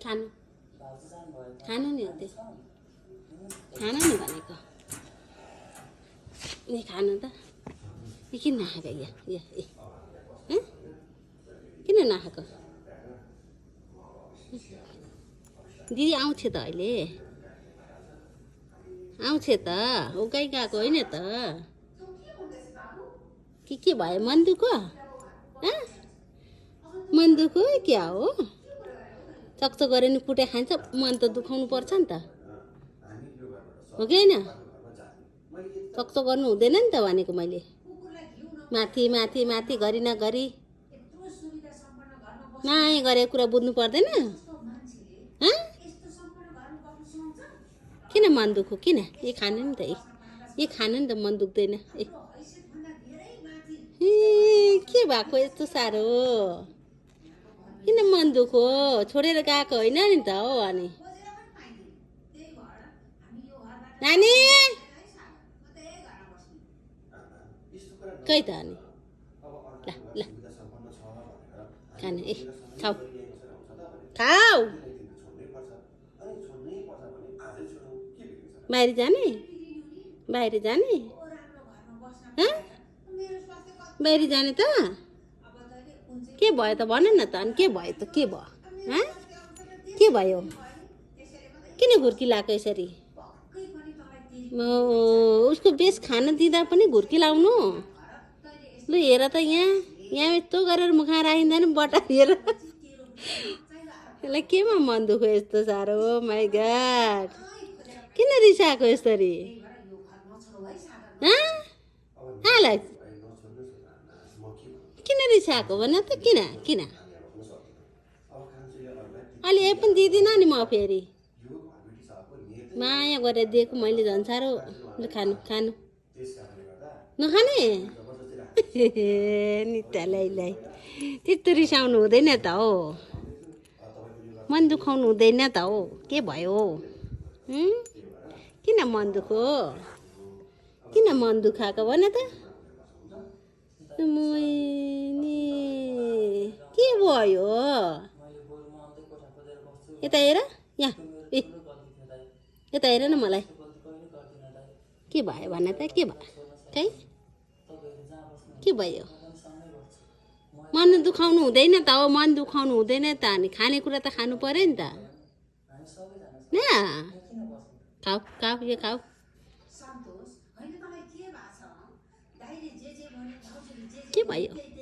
खानु खानु नि हो त्यो खानु नि भनेको नि खानु त किन नखाएको किन नखाएको दिदी आउँछ त अहिले आउँछ त ऊ कहीँ गएको होइन त के भयो मन दुखो मन दुखो क्या हो चक्चो गऱ्यो नि पुटे खान्छ मन त दुखाउनु पर्छ नि त हो कि होइन चक्चो गर्नु हुँदैन नि त भनेको मैले माथि माथि माथि गरी नगरी माया गरेको कुरा बुझ्नु पर्दैन किन मन दुखो किन यो खानु नि त यो खानु नि त मन दुख्दैन के भएको यस्तो साह्रो किन मन दुखो छोडेर गएको होइन नि त हो अनि नानी कही त अनि ल ल खानु खाऊ खाऊ बाहिर जाने बाहिर जाने बाहिर जाने त के भयो त भन न त अनि के भयो त के भयो के भयो किन घुर्की लगाएको यसरी उसको बेस खान दिँदा पनि घुर्की लाउनु लु हेर त यहाँ यस्तो गरेर मुखा राखिँदैन बटा हेर यसलाई केमा मन दुख्यो यस्तो साह्रो माइ गॉड किन रिसाएको यसरी किन रिसाएको भन त किन किन अलि ए पनि दिँदिनँ नि म फेरि माया गरेर दिएको मैले झन् साह्रो खानु खानु नखाने नित्यालाई त्यस्तो रिसाउनु हुँदैन त हो मन दुखाउनु हुँदैन त हो के भयो किन मन दुखो किन मन दुखाएको भन त के भयो यता हेर यहाँ यता हेर न मलाई के भयो भन त के भयो खै के भयो मन दुखाउनु हुँदैन त हो मन दुखाउनु हुँदैन त अनि खानेकुरा त खानु पर्यो नि त न खाऊ खाऊ यो खाऊ के भयो